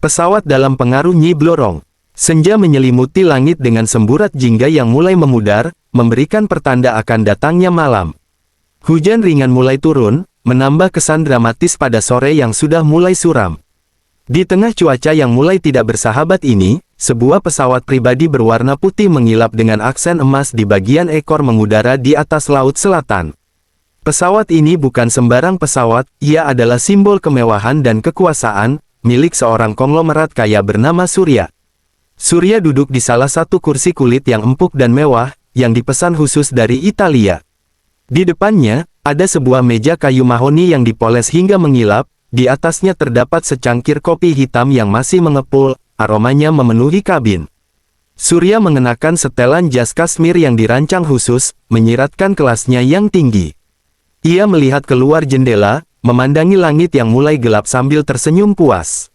Pesawat dalam pengaruh Nyi Blorong. Senja menyelimuti langit dengan semburat jingga yang mulai memudar, memberikan pertanda akan datangnya malam. Hujan ringan mulai turun, menambah kesan dramatis pada sore yang sudah mulai suram. Di tengah cuaca yang mulai tidak bersahabat ini, sebuah pesawat pribadi berwarna putih mengilap dengan aksen emas di bagian ekor mengudara di atas laut selatan. Pesawat ini bukan sembarang pesawat, ia adalah simbol kemewahan dan kekuasaan, milik seorang konglomerat kaya bernama Surya. Surya duduk di salah satu kursi kulit yang empuk dan mewah, yang dipesan khusus dari Italia. Di depannya, ada sebuah meja kayu mahoni yang dipoles hingga mengilap, di atasnya terdapat secangkir kopi hitam yang masih mengepul, aromanya memenuhi kabin. Surya mengenakan setelan jas kasmir yang dirancang khusus, menyiratkan kelasnya yang tinggi. Ia melihat keluar jendela, memandangi langit yang mulai gelap sambil tersenyum puas.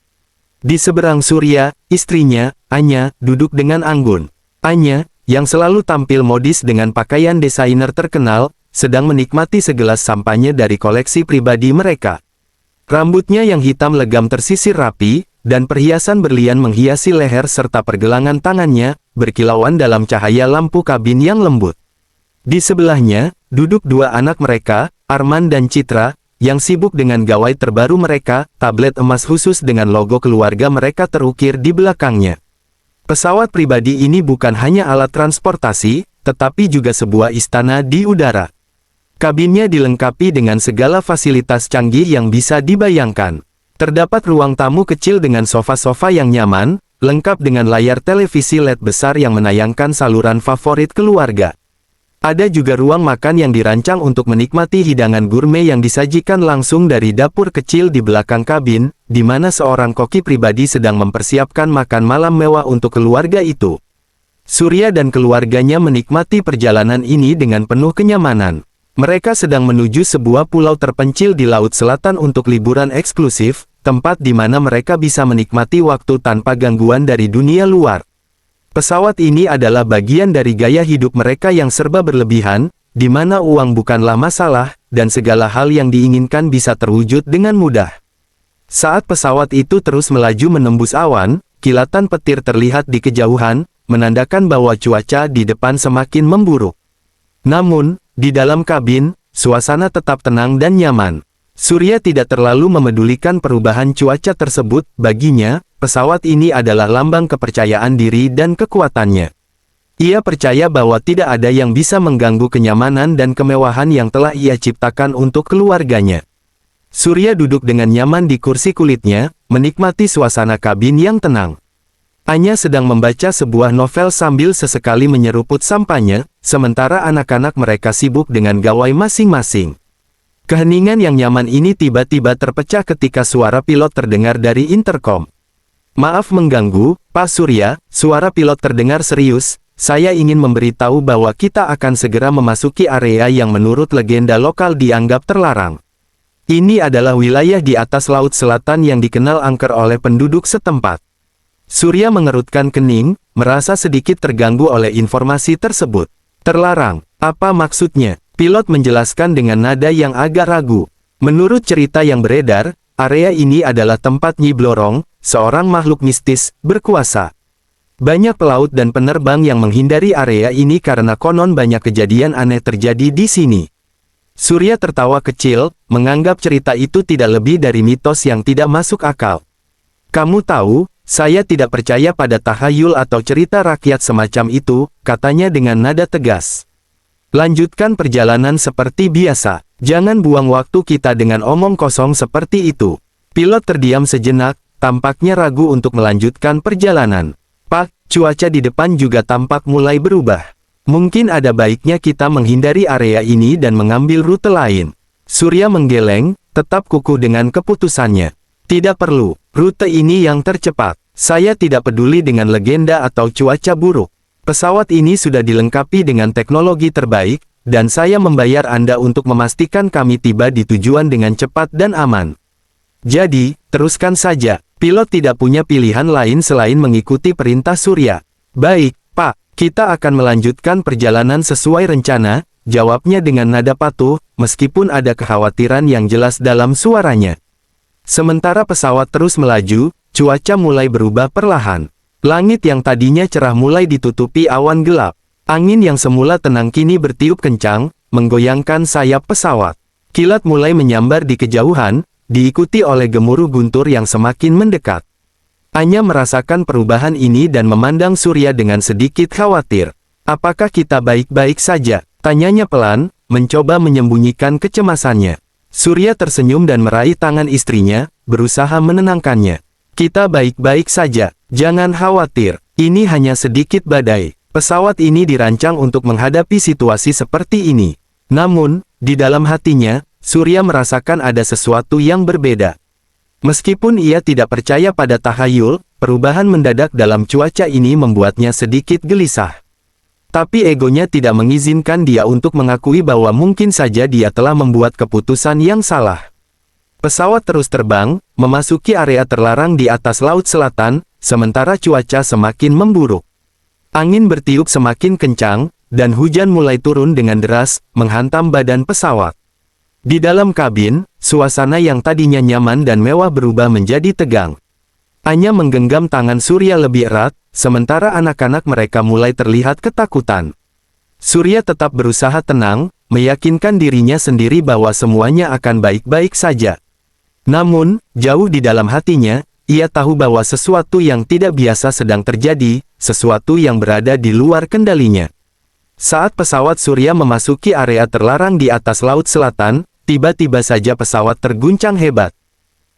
Di seberang Surya, istrinya, Anya, duduk dengan anggun. Anya, yang selalu tampil modis dengan pakaian desainer terkenal, sedang menikmati segelas sampanye dari koleksi pribadi mereka. Rambutnya yang hitam legam tersisir rapi, dan perhiasan berlian menghiasi leher serta pergelangan tangannya, berkilauan dalam cahaya lampu kabin yang lembut. Di sebelahnya, duduk dua anak mereka, Arman dan Citra, yang sibuk dengan gawai terbaru mereka, tablet emas khusus dengan logo keluarga mereka terukir di belakangnya. Pesawat pribadi ini bukan hanya alat transportasi, tetapi juga sebuah istana di udara. Kabinnya dilengkapi dengan segala fasilitas canggih yang bisa dibayangkan. Terdapat ruang tamu kecil dengan sofa-sofa yang nyaman, lengkap dengan layar televisi LED besar yang menayangkan saluran favorit keluarga. Ada juga ruang makan yang dirancang untuk menikmati hidangan gourmet yang disajikan langsung dari dapur kecil di belakang kabin, di mana seorang koki pribadi sedang mempersiapkan makan malam mewah untuk keluarga itu. Surya dan keluarganya menikmati perjalanan ini dengan penuh kenyamanan. Mereka sedang menuju sebuah pulau terpencil di laut selatan untuk liburan eksklusif, tempat di mana mereka bisa menikmati waktu tanpa gangguan dari dunia luar. Pesawat ini adalah bagian dari gaya hidup mereka yang serba berlebihan, di mana uang bukanlah masalah, dan segala hal yang diinginkan bisa terwujud dengan mudah. Saat pesawat itu terus melaju menembus awan, kilatan petir terlihat di kejauhan, menandakan bahwa cuaca di depan semakin memburuk. Namun, di dalam kabin, suasana tetap tenang dan nyaman. Surya tidak terlalu memedulikan perubahan cuaca tersebut, baginya, pesawat ini adalah lambang kepercayaan diri dan kekuatannya. Ia percaya bahwa tidak ada yang bisa mengganggu kenyamanan dan kemewahan yang telah ia ciptakan untuk keluarganya. Surya duduk dengan nyaman di kursi kulitnya, menikmati suasana kabin yang tenang. Anya sedang membaca sebuah novel sambil sesekali menyeruput sampahnya, sementara anak-anak mereka sibuk dengan gawai masing-masing. Keheningan yang nyaman ini tiba-tiba terpecah ketika suara pilot terdengar dari interkom. "Maaf mengganggu, Pak Surya," suara pilot terdengar serius, "saya ingin memberitahu bahwa kita akan segera memasuki area yang menurut legenda lokal dianggap terlarang. Ini adalah wilayah di atas laut selatan yang dikenal angker oleh penduduk setempat." Surya mengerutkan kening, merasa sedikit terganggu oleh informasi tersebut. "Terlarang, apa maksudnya?" Pilot menjelaskan dengan nada yang agak ragu. "Menurut cerita yang beredar, area ini adalah tempat Nyi Blorong, seorang makhluk mistis, berkuasa. Banyak pelaut dan penerbang yang menghindari area ini karena konon banyak kejadian aneh terjadi di sini." Surya tertawa kecil, menganggap cerita itu tidak lebih dari mitos yang tidak masuk akal. "Kamu tahu, saya tidak percaya pada tahayul atau cerita rakyat semacam itu," katanya dengan nada tegas. "Lanjutkan perjalanan seperti biasa. Jangan buang waktu kita dengan omong kosong seperti itu." Pilot terdiam sejenak, tampaknya ragu untuk melanjutkan perjalanan. "Pak, cuaca di depan juga tampak mulai berubah. Mungkin ada baiknya kita menghindari area ini dan mengambil rute lain." Surya menggeleng, tetap kukuh dengan keputusannya. "Tidak perlu, rute ini yang tercepat. Saya tidak peduli dengan legenda atau cuaca buruk. Pesawat ini sudah dilengkapi dengan teknologi terbaik, dan saya membayar Anda untuk memastikan kami tiba di tujuan dengan cepat dan aman. Jadi, teruskan saja." Pilot tidak punya pilihan lain selain mengikuti perintah Surya. "Baik, Pak, kita akan melanjutkan perjalanan sesuai rencana," jawabnya dengan nada patuh, meskipun ada kekhawatiran yang jelas dalam suaranya. Sementara pesawat terus melaju, cuaca mulai berubah perlahan. Langit yang tadinya cerah mulai ditutupi awan gelap. Angin yang semula tenang kini bertiup kencang, menggoyangkan sayap pesawat. Kilat mulai menyambar di kejauhan, diikuti oleh gemuruh guntur yang semakin mendekat. Anya merasakan perubahan ini dan memandang Surya dengan sedikit khawatir. "Apakah kita baik-baik saja?" tanyanya pelan, mencoba menyembunyikan kecemasannya. Surya tersenyum dan meraih tangan istrinya, berusaha menenangkannya. "Kita baik-baik saja, jangan khawatir, ini hanya sedikit badai. Pesawat ini dirancang untuk menghadapi situasi seperti ini." Namun, di dalam hatinya, Surya merasakan ada sesuatu yang berbeda. Meskipun ia tidak percaya pada tahayul, perubahan mendadak dalam cuaca ini membuatnya sedikit gelisah. Tapi egonya tidak mengizinkan dia untuk mengakui bahwa mungkin saja dia telah membuat keputusan yang salah. Pesawat terus terbang, memasuki area terlarang di atas laut selatan, sementara cuaca semakin memburuk. Angin bertiup semakin kencang, dan hujan mulai turun dengan deras, menghantam badan pesawat. Di dalam kabin, suasana yang tadinya nyaman dan mewah berubah menjadi tegang. Anya menggenggam tangan Surya lebih erat, sementara anak-anak mereka mulai terlihat ketakutan. Surya tetap berusaha tenang, meyakinkan dirinya sendiri bahwa semuanya akan baik-baik saja. Namun, jauh di dalam hatinya, ia tahu bahwa sesuatu yang tidak biasa sedang terjadi, sesuatu yang berada di luar kendalinya. Saat pesawat Surya memasuki area terlarang di atas laut selatan, tiba-tiba saja pesawat terguncang hebat.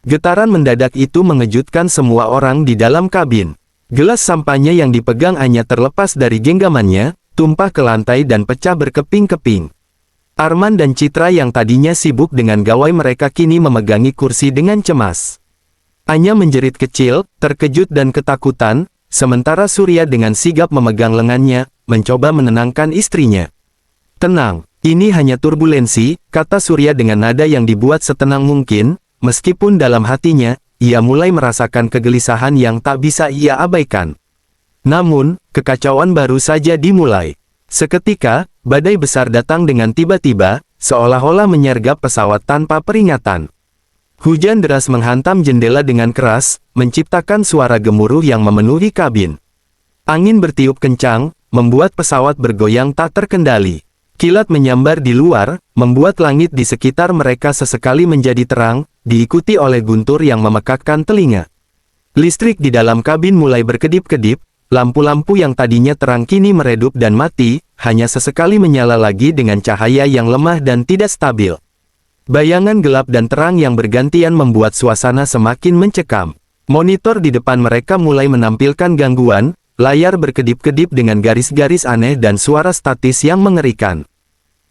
Getaran mendadak itu mengejutkan semua orang di dalam kabin. Gelas sampahnya yang dipegang Anya terlepas dari genggamannya, tumpah ke lantai dan pecah berkeping-keping. Arman dan Citra yang tadinya sibuk dengan gawai mereka kini memegangi kursi dengan cemas. Anya menjerit kecil, terkejut dan ketakutan, sementara Surya dengan sigap memegang lengannya, mencoba menenangkan istrinya. "Tenang, ini hanya turbulensi," kata Surya dengan nada yang dibuat setenang mungkin. Meskipun dalam hatinya, ia mulai merasakan kegelisahan yang tak bisa ia abaikan. Namun, kekacauan baru saja dimulai. Seketika, badai besar datang dengan tiba-tiba, seolah-olah menyergap pesawat tanpa peringatan. Hujan deras menghantam jendela dengan keras, menciptakan suara gemuruh yang memenuhi kabin. Angin bertiup kencang, membuat pesawat bergoyang tak terkendali. Kilat menyambar di luar, membuat langit di sekitar mereka sesekali menjadi terang, diikuti oleh guntur yang memekakkan telinga. Listrik di dalam kabin mulai berkedip-kedip, lampu-lampu yang tadinya terang kini meredup dan mati, hanya sesekali menyala lagi dengan cahaya yang lemah dan tidak stabil. Bayangan gelap dan terang yang bergantian membuat suasana semakin mencekam. Monitor di depan mereka mulai menampilkan gangguan, layar berkedip-kedip dengan garis-garis aneh dan suara statis yang mengerikan.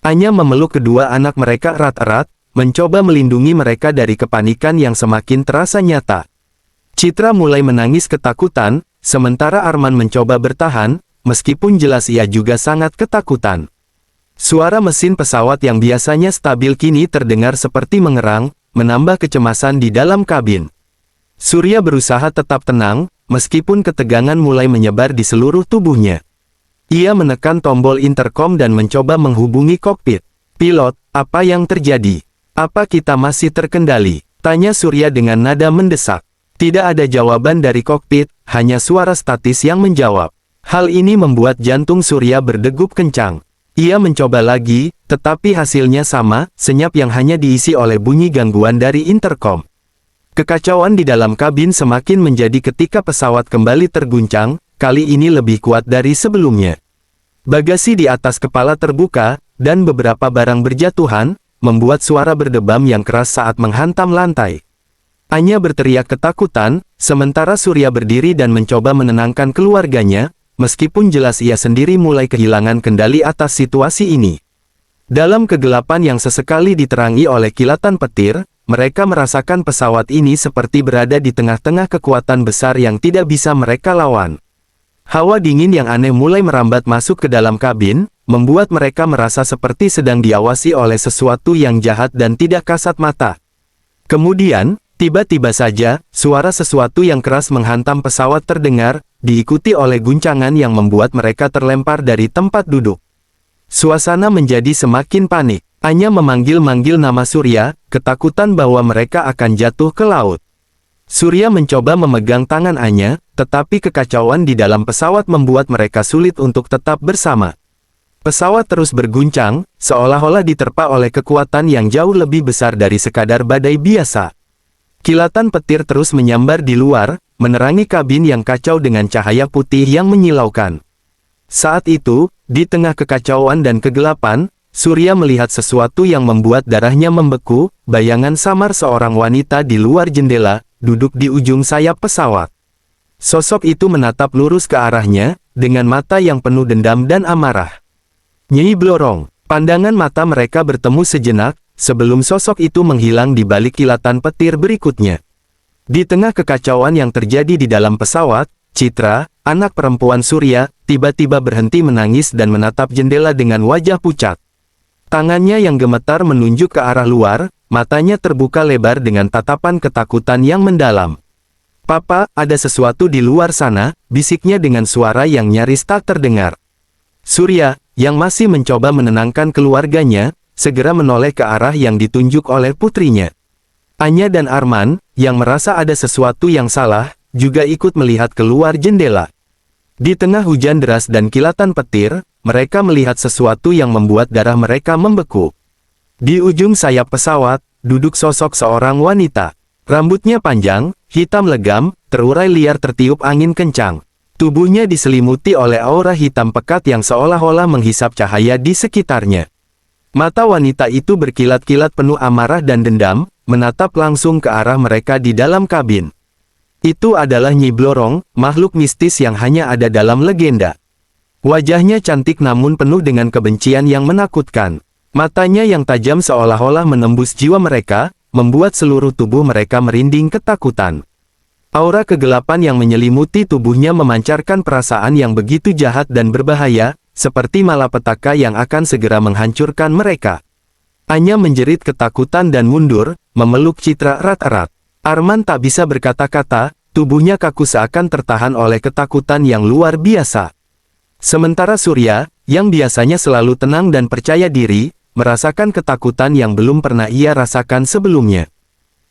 Anya memeluk kedua anak mereka erat-erat, mencoba melindungi mereka dari kepanikan yang semakin terasa nyata. Citra mulai menangis ketakutan, sementara Arman mencoba bertahan, meskipun jelas ia juga sangat ketakutan. Suara mesin pesawat yang biasanya stabil kini terdengar seperti mengerang, menambah kecemasan di dalam kabin. Surya berusaha tetap tenang, meskipun ketegangan mulai menyebar di seluruh tubuhnya. Ia menekan tombol intercom dan mencoba menghubungi kokpit. "Pilot, apa yang terjadi? Apa kita masih terkendali?" tanya Surya dengan nada mendesak. Tidak ada jawaban dari kokpit, hanya suara statis yang menjawab. Hal ini membuat jantung Surya berdegup kencang. Ia mencoba lagi, tetapi hasilnya sama, senyap yang hanya diisi oleh bunyi gangguan dari intercom. Kekacauan di dalam kabin semakin menjadi ketika pesawat kembali terguncang, kali ini lebih kuat dari sebelumnya. Bagasi di atas kepala terbuka, dan beberapa barang berjatuhan, membuat suara berdebam yang keras saat menghantam lantai. Anya berteriak ketakutan, sementara Surya berdiri dan mencoba menenangkan keluarganya, meskipun jelas ia sendiri mulai kehilangan kendali atas situasi ini. Dalam kegelapan yang sesekali diterangi oleh kilatan petir, mereka merasakan pesawat ini seperti berada di tengah-tengah kekuatan besar yang tidak bisa mereka lawan. Hawa dingin yang aneh mulai merambat masuk ke dalam kabin, membuat mereka merasa seperti sedang diawasi oleh sesuatu yang jahat dan tidak kasat mata. Kemudian, tiba-tiba saja, suara sesuatu yang keras menghantam pesawat terdengar, diikuti oleh guncangan yang membuat mereka terlempar dari tempat duduk. Suasana menjadi semakin panik. Anya memanggil-manggil nama Surya, ketakutan bahwa mereka akan jatuh ke laut. Surya mencoba memegang tangan Anya, tetapi kekacauan di dalam pesawat membuat mereka sulit untuk tetap bersama. Pesawat terus berguncang, seolah-olah diterpa oleh kekuatan yang jauh lebih besar dari sekadar badai biasa. Kilatan petir terus menyambar di luar, menerangi kabin yang kacau dengan cahaya putih yang menyilaukan. Saat itu, di tengah kekacauan dan kegelapan, Surya melihat sesuatu yang membuat darahnya membeku, bayangan samar seorang wanita di luar jendela, duduk di ujung sayap pesawat. Sosok itu menatap lurus ke arahnya, dengan mata yang penuh dendam dan amarah. Nyi Blorong, pandangan mata mereka bertemu sejenak, sebelum sosok itu menghilang di balik kilatan petir berikutnya. Di tengah kekacauan yang terjadi di dalam pesawat, Citra, anak perempuan Surya, tiba-tiba berhenti menangis dan menatap jendela dengan wajah pucat. Tangannya yang gemetar menunjuk ke arah luar, matanya terbuka lebar dengan tatapan ketakutan yang mendalam. "Papa, ada sesuatu di luar sana," bisiknya dengan suara yang nyaris tak terdengar. Surya, yang masih mencoba menenangkan keluarganya, segera menoleh ke arah yang ditunjuk oleh putrinya. Anya dan Arman, yang merasa ada sesuatu yang salah, juga ikut melihat keluar jendela. Di tengah hujan deras dan kilatan petir, mereka melihat sesuatu yang membuat darah mereka membeku. Di ujung sayap pesawat, duduk sosok seorang wanita. Rambutnya panjang, hitam legam, terurai liar tertiup angin kencang. Tubuhnya diselimuti oleh aura hitam pekat yang seolah-olah menghisap cahaya di sekitarnya. Mata wanita itu berkilat-kilat penuh amarah dan dendam, menatap langsung ke arah mereka di dalam kabin. Itu adalah Nyi Blorong, makhluk mistis yang hanya ada dalam legenda. Wajahnya cantik namun penuh dengan kebencian yang menakutkan. Matanya yang tajam seolah-olah menembus jiwa mereka, membuat seluruh tubuh mereka merinding ketakutan. Aura kegelapan yang menyelimuti tubuhnya memancarkan perasaan yang begitu jahat dan berbahaya, seperti malapetaka yang akan segera menghancurkan mereka. Anya menjerit ketakutan dan mundur, memeluk Citra erat-erat. Arman tak bisa berkata-kata, tubuhnya kaku seakan tertahan oleh ketakutan yang luar biasa. Sementara Surya, yang biasanya selalu tenang dan percaya diri, merasakan ketakutan yang belum pernah ia rasakan sebelumnya.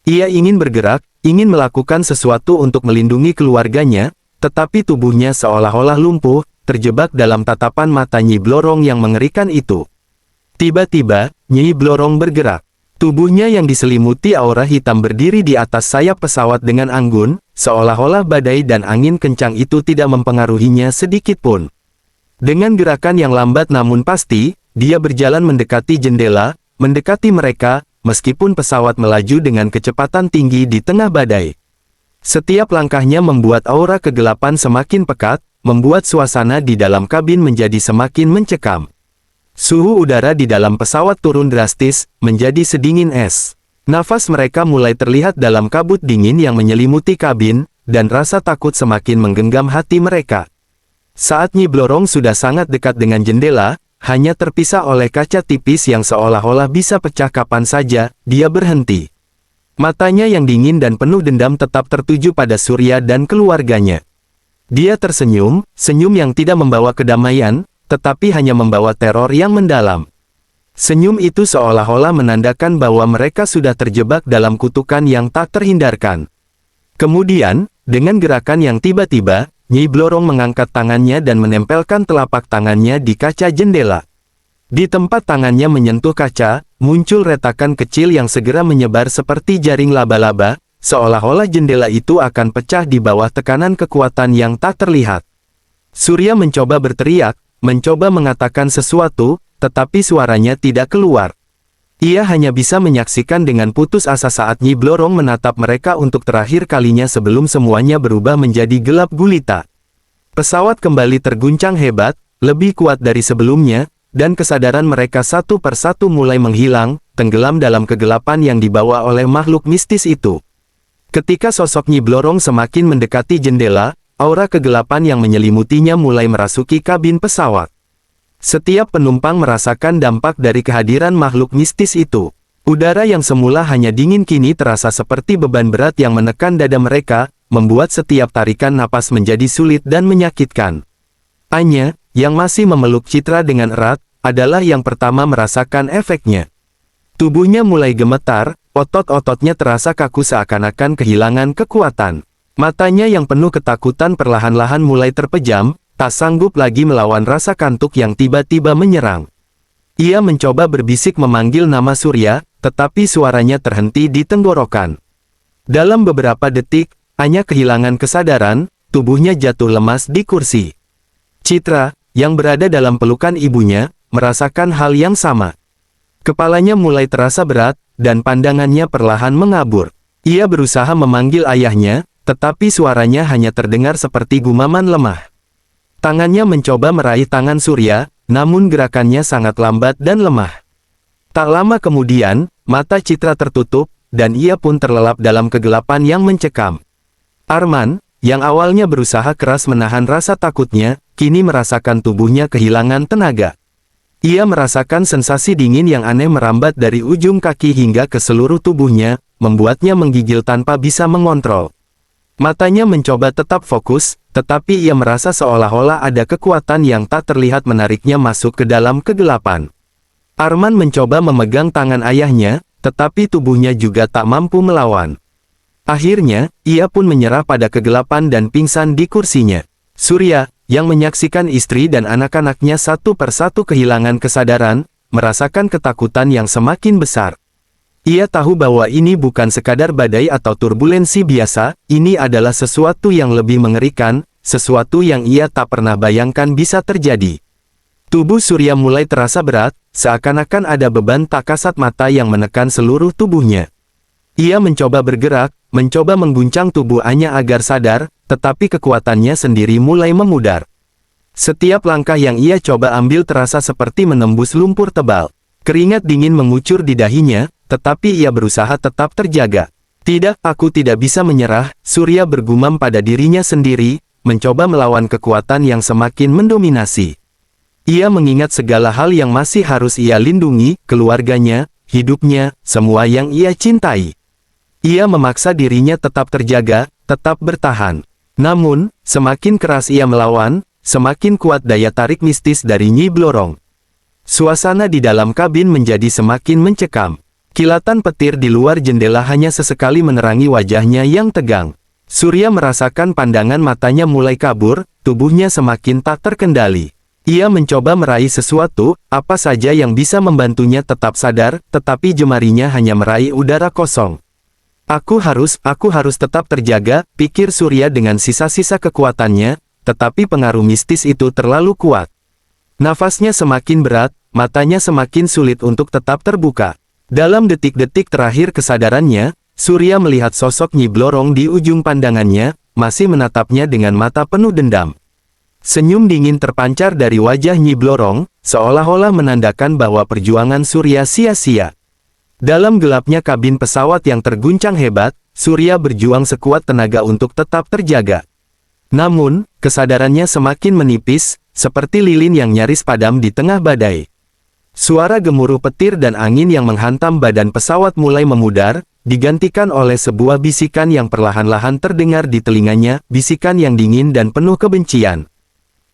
Ia ingin bergerak, ingin melakukan sesuatu untuk melindungi keluarganya, tetapi tubuhnya seolah-olah lumpuh, terjebak dalam tatapan mata Nyi Blorong yang mengerikan itu. Tiba-tiba, Nyi Blorong bergerak. Tubuhnya yang diselimuti aura hitam berdiri di atas sayap pesawat dengan anggun, seolah-olah badai dan angin kencang itu tidak mempengaruhinya sedikit pun. Dengan gerakan yang lambat namun pasti, dia berjalan mendekati jendela, mendekati mereka, meskipun pesawat melaju dengan kecepatan tinggi di tengah badai. Setiap langkahnya membuat aura kegelapan semakin pekat, membuat suasana di dalam kabin menjadi semakin mencekam. Suhu udara di dalam pesawat turun drastis, menjadi sedingin es. Nafas mereka mulai terlihat dalam kabut dingin yang menyelimuti kabin, dan rasa takut semakin menggenggam hati mereka. Saat Nyi Blorong sudah sangat dekat dengan jendela, hanya terpisah oleh kaca tipis yang seolah-olah bisa pecah kapan saja, dia berhenti. Matanya yang dingin dan penuh dendam tetap tertuju pada Surya dan keluarganya. Dia tersenyum, senyum yang tidak membawa kedamaian, tetapi hanya membawa teror yang mendalam. Senyum itu seolah-olah menandakan bahwa mereka sudah terjebak dalam kutukan yang tak terhindarkan. Kemudian, dengan gerakan yang tiba-tiba, Nyi Blorong mengangkat tangannya dan menempelkan telapak tangannya di kaca jendela. Di tempat tangannya menyentuh kaca, muncul retakan kecil yang segera menyebar seperti jaring laba-laba, seolah-olah jendela itu akan pecah di bawah tekanan kekuatan yang tak terlihat. Surya mencoba berteriak, mencoba mengatakan sesuatu, tetapi suaranya tidak keluar. Ia hanya bisa menyaksikan dengan putus asa saat Nyi Blorong menatap mereka untuk terakhir kalinya sebelum semuanya berubah menjadi gelap gulita. Pesawat kembali terguncang hebat, lebih kuat dari sebelumnya, dan kesadaran mereka satu persatu mulai menghilang, tenggelam dalam kegelapan yang dibawa oleh makhluk mistis itu. Ketika sosok Nyi Blorong semakin mendekati jendela, aura kegelapan yang menyelimutinya mulai merasuki kabin pesawat. Setiap penumpang merasakan dampak dari kehadiran makhluk mistis itu. Udara yang semula hanya dingin kini terasa seperti beban berat yang menekan dada mereka, membuat setiap tarikan napas menjadi sulit dan menyakitkan. Anya, yang masih memeluk Citra dengan erat, adalah yang pertama merasakan efeknya. Tubuhnya mulai gemetar, Otot-ototnya terasa kaku seakan-akan kehilangan kekuatan. Matanya yang penuh ketakutan perlahan-lahan mulai terpejam, tak sanggup lagi melawan rasa kantuk yang tiba-tiba menyerang. Ia mencoba berbisik memanggil nama Surya, tetapi suaranya terhenti di tenggorokan. Dalam beberapa detik, Anya kehilangan kesadaran, tubuhnya jatuh lemas di kursi. Citra, yang berada dalam pelukan ibunya, merasakan hal yang sama. Kepalanya mulai terasa berat, dan pandangannya perlahan mengabur. Ia berusaha memanggil ayahnya, tetapi suaranya hanya terdengar seperti gumaman lemah. Tangannya mencoba meraih tangan Surya, namun gerakannya sangat lambat dan lemah. Tak lama kemudian, mata Citra tertutup, dan ia pun terlelap dalam kegelapan yang mencekam. Arman, yang awalnya berusaha keras menahan rasa takutnya, kini merasakan tubuhnya kehilangan tenaga. Ia merasakan sensasi dingin yang aneh merambat dari ujung kaki hingga ke seluruh tubuhnya, membuatnya menggigil tanpa bisa mengontrol. Matanya mencoba tetap fokus, tetapi ia merasa seolah-olah ada kekuatan yang tak terlihat menariknya masuk ke dalam kegelapan. Arman mencoba memegang tangan ayahnya, tetapi tubuhnya juga tak mampu melawan. Akhirnya, ia pun menyerah pada kegelapan dan pingsan di kursinya. Surya, yang menyaksikan istri dan anak-anaknya satu persatu kehilangan kesadaran, merasakan ketakutan yang semakin besar. Ia tahu bahwa ini bukan sekadar badai atau turbulensi biasa, ini adalah sesuatu yang lebih mengerikan, sesuatu yang ia tak pernah bayangkan bisa terjadi. Tubuh Surya mulai terasa berat, seakan-akan ada beban tak kasat mata yang menekan seluruh tubuhnya. Ia mencoba bergerak, mencoba mengguncang tubuh Anya agar sadar, tetapi kekuatannya sendiri mulai memudar. Setiap langkah yang ia coba ambil terasa seperti menembus lumpur tebal. Keringat dingin mengucur di dahinya, tetapi ia berusaha tetap terjaga. Tidak, aku tidak bisa menyerah, Surya bergumam pada dirinya sendiri, mencoba melawan kekuatan yang semakin mendominasi. Ia mengingat segala hal yang masih harus ia lindungi, keluarganya, hidupnya, semua yang ia cintai. Ia memaksa dirinya tetap terjaga, tetap bertahan. Namun, semakin keras ia melawan, semakin kuat daya tarik mistis dari Nyi Blorong. Suasana di dalam kabin menjadi semakin mencekam. Kilatan petir di luar jendela hanya sesekali menerangi wajahnya yang tegang. Surya merasakan pandangan matanya mulai kabur, tubuhnya semakin tak terkendali. Ia mencoba meraih sesuatu, apa saja yang bisa membantunya tetap sadar, tetapi jemarinya hanya meraih udara kosong. Aku harus tetap terjaga, pikir Surya dengan sisa-sisa kekuatannya, tetapi pengaruh mistis itu terlalu kuat. Nafasnya semakin berat, matanya semakin sulit untuk tetap terbuka. Dalam detik-detik terakhir kesadarannya, Surya melihat sosok Nyi Blorong di ujung pandangannya, masih menatapnya dengan mata penuh dendam. Senyum dingin terpancar dari wajah Nyi Blorong, seolah-olah menandakan bahwa perjuangan Surya sia-sia. Dalam gelapnya kabin pesawat yang terguncang hebat, Surya berjuang sekuat tenaga untuk tetap terjaga. Namun, kesadarannya semakin menipis, seperti lilin yang nyaris padam di tengah badai. Suara gemuruh petir dan angin yang menghantam badan pesawat mulai memudar, digantikan oleh sebuah bisikan yang perlahan-lahan terdengar di telinganya, bisikan yang dingin dan penuh kebencian.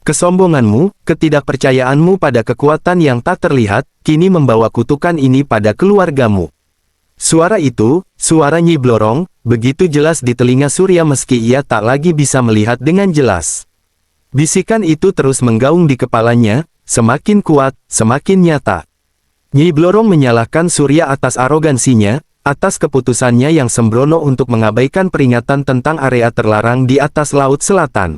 Kesombonganmu, ketidakpercayaanmu pada kekuatan yang tak terlihat, kini membawa kutukan ini pada keluargamu. Suara itu, suara Nyi Blorong, begitu jelas di telinga Surya meski ia tak lagi bisa melihat dengan jelas. Bisikan itu terus menggaung di kepalanya, semakin kuat, semakin nyata. Nyi Blorong menyalahkan Surya atas arogansinya, atas keputusannya yang sembrono untuk mengabaikan peringatan tentang area terlarang di atas Laut Selatan.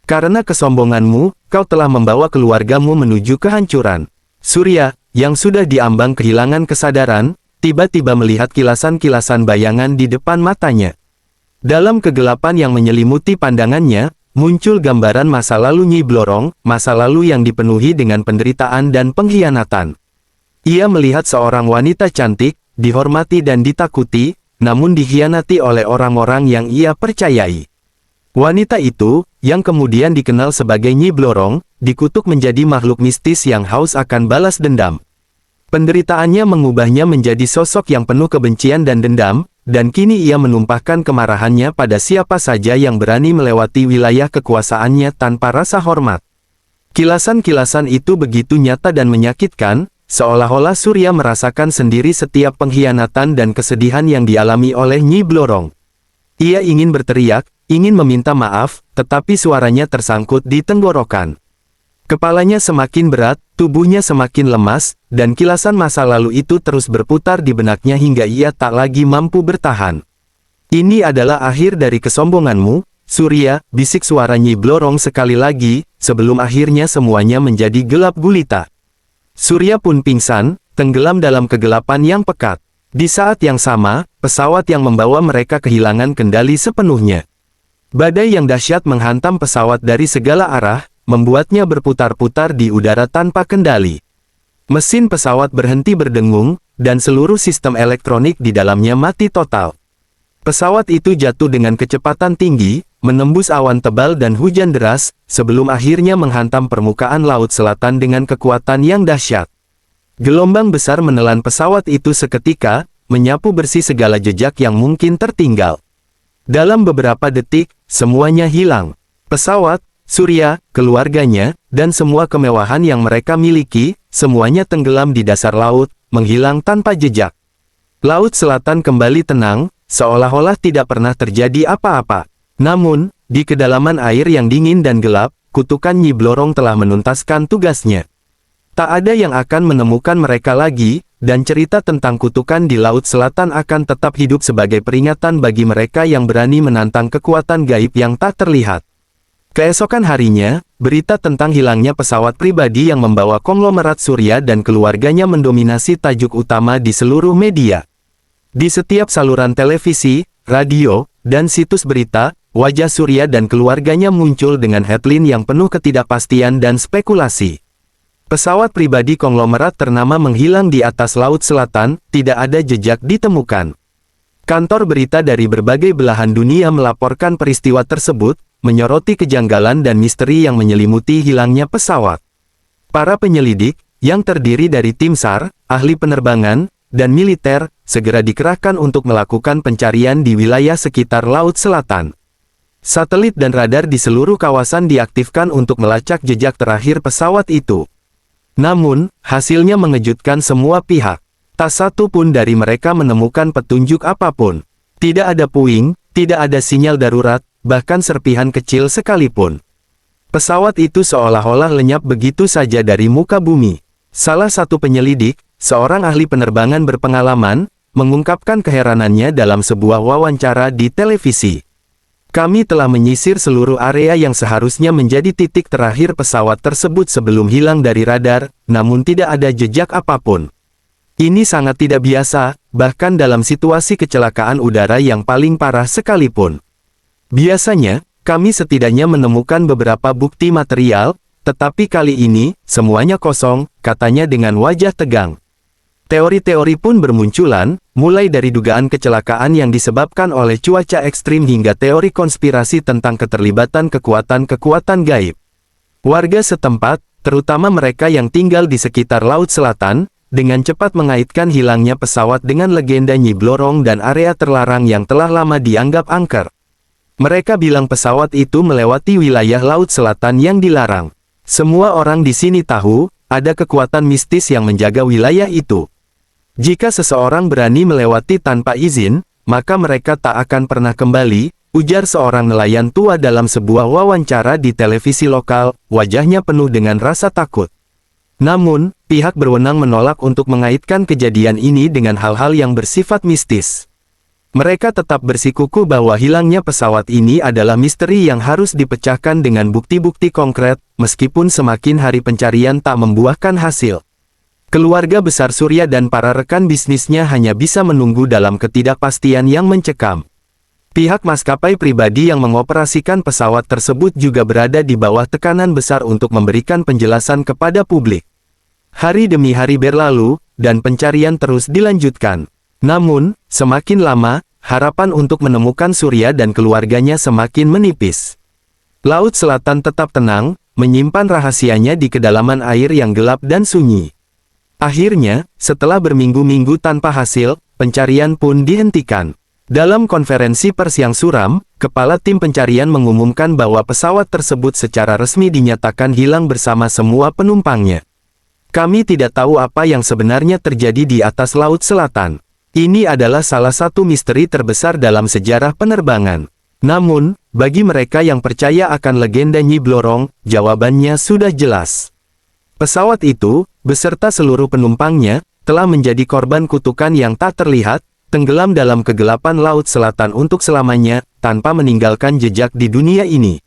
Karena kesombonganmu, kau telah membawa keluargamu menuju kehancuran. Surya, yang sudah diambang kehilangan kesadaran, tiba-tiba melihat kilasan-kilasan bayangan di depan matanya. Dalam kegelapan yang menyelimuti pandangannya, muncul gambaran masa lalu Nyi Blorong, masa lalu yang dipenuhi dengan penderitaan dan pengkhianatan. Ia melihat seorang wanita cantik, dihormati dan ditakuti, namun dikhianati oleh orang-orang yang ia percayai. Wanita itu, yang kemudian dikenal sebagai Nyi Blorong, dikutuk menjadi makhluk mistis yang haus akan balas dendam. Penderitaannya mengubahnya menjadi sosok yang penuh kebencian dan dendam, dan kini ia menumpahkan kemarahannya pada siapa saja yang berani melewati wilayah kekuasaannya tanpa rasa hormat. Kilasan-kilasan itu begitu nyata dan menyakitkan, seolah-olah Surya merasakan sendiri setiap pengkhianatan dan kesedihan yang dialami oleh Nyi Blorong. Ia ingin berteriak, ingin meminta maaf, tetapi suaranya tersangkut di tenggorokan. Kepalanya semakin berat, tubuhnya semakin lemas, dan kilasan masa lalu itu terus berputar di benaknya hingga ia tak lagi mampu bertahan. Ini adalah akhir dari kesombonganmu, Surya, bisik suara Nyi Blorong sekali lagi, sebelum akhirnya semuanya menjadi gelap gulita. Surya pun pingsan, tenggelam dalam kegelapan yang pekat. Di saat yang sama, pesawat yang membawa mereka kehilangan kendali sepenuhnya. Badai yang dahsyat menghantam pesawat dari segala arah, membuatnya berputar-putar di udara tanpa kendali. Mesin pesawat berhenti berdengung, dan seluruh sistem elektronik di dalamnya mati total. Pesawat itu jatuh dengan kecepatan tinggi, menembus awan tebal dan hujan deras, sebelum akhirnya menghantam permukaan Laut Selatan dengan kekuatan yang dahsyat. Gelombang besar menelan pesawat itu seketika, menyapu bersih segala jejak yang mungkin tertinggal. Dalam beberapa detik, semuanya hilang. Pesawat, Surya, keluarganya, dan semua kemewahan yang mereka miliki, semuanya tenggelam di dasar laut, menghilang tanpa jejak. Laut Selatan kembali tenang, seolah-olah tidak pernah terjadi apa-apa. Namun, di kedalaman air yang dingin dan gelap, kutukan Nyi Blorong telah menuntaskan tugasnya. Tak ada yang akan menemukan mereka lagi, dan cerita tentang kutukan di Laut Selatan akan tetap hidup sebagai peringatan bagi mereka yang berani menantang kekuatan gaib yang tak terlihat. Keesokan harinya, berita tentang hilangnya pesawat pribadi yang membawa konglomerat Surya dan keluarganya mendominasi tajuk utama di seluruh media. Di setiap saluran televisi, radio, dan situs berita, wajah Surya dan keluarganya muncul dengan headline yang penuh ketidakpastian dan spekulasi. Pesawat pribadi konglomerat ternama menghilang di atas Laut Selatan, tidak ada jejak ditemukan. Kantor berita dari berbagai belahan dunia melaporkan peristiwa tersebut, menyoroti kejanggalan dan misteri yang menyelimuti hilangnya pesawat. Para penyelidik, yang terdiri dari tim SAR, ahli penerbangan, dan militer, segera dikerahkan untuk melakukan pencarian di wilayah sekitar Laut Selatan. Satelit dan radar di seluruh kawasan diaktifkan untuk melacak jejak terakhir pesawat itu. Namun, hasilnya mengejutkan semua pihak. Tak satu pun dari mereka menemukan petunjuk apapun. Tidak ada puing, tidak ada sinyal darurat, bahkan serpihan kecil sekalipun. Pesawat itu seolah-olah lenyap begitu saja dari muka bumi. Salah satu penyelidik, seorang ahli penerbangan berpengalaman, mengungkapkan keheranannya dalam sebuah wawancara di televisi. Kami telah menyisir seluruh area yang seharusnya menjadi titik terakhir pesawat tersebut sebelum hilang dari radar, namun tidak ada jejak apapun. Ini sangat tidak biasa, bahkan dalam situasi kecelakaan udara yang paling parah sekalipun. Biasanya, kami setidaknya menemukan beberapa bukti material, tetapi kali ini, semuanya kosong, katanya dengan wajah tegang. Teori-teori pun bermunculan, mulai dari dugaan kecelakaan yang disebabkan oleh cuaca ekstrim hingga teori konspirasi tentang keterlibatan kekuatan-kekuatan gaib. Warga setempat, terutama mereka yang tinggal di sekitar Laut Selatan, dengan cepat mengaitkan hilangnya pesawat dengan legenda Nyi Blorong dan area terlarang yang telah lama dianggap angker. Mereka bilang pesawat itu melewati wilayah Laut Selatan yang dilarang. Semua orang di sini tahu, ada kekuatan mistis yang menjaga wilayah itu. Jika seseorang berani melewati tanpa izin, maka mereka tak akan pernah kembali, ujar seorang nelayan tua dalam sebuah wawancara di televisi lokal, wajahnya penuh dengan rasa takut. Namun, pihak berwenang menolak untuk mengaitkan kejadian ini dengan hal-hal yang bersifat mistis. Mereka tetap bersikukuh bahwa hilangnya pesawat ini adalah misteri yang harus dipecahkan dengan bukti-bukti konkret, meskipun semakin hari pencarian tak membuahkan hasil. Keluarga besar Surya dan para rekan bisnisnya hanya bisa menunggu dalam ketidakpastian yang mencekam. Pihak maskapai pribadi yang mengoperasikan pesawat tersebut juga berada di bawah tekanan besar untuk memberikan penjelasan kepada publik. Hari demi hari berlalu, dan pencarian terus dilanjutkan. Namun, semakin lama, harapan untuk menemukan Surya dan keluarganya semakin menipis. Laut Selatan tetap tenang, menyimpan rahasianya di kedalaman air yang gelap dan sunyi. Akhirnya, setelah berminggu-minggu tanpa hasil, pencarian pun dihentikan. Dalam konferensi pers yang suram, kepala tim pencarian mengumumkan bahwa pesawat tersebut secara resmi dinyatakan hilang bersama semua penumpangnya. Kami tidak tahu apa yang sebenarnya terjadi di atas Laut Selatan. Ini adalah salah satu misteri terbesar dalam sejarah penerbangan. Namun, bagi mereka yang percaya akan legenda Nyi Blorong, jawabannya sudah jelas. Pesawat itu, beserta seluruh penumpangnya, telah menjadi korban kutukan yang tak terlihat, tenggelam dalam kegelapan Laut Selatan untuk selamanya, tanpa meninggalkan jejak di dunia ini.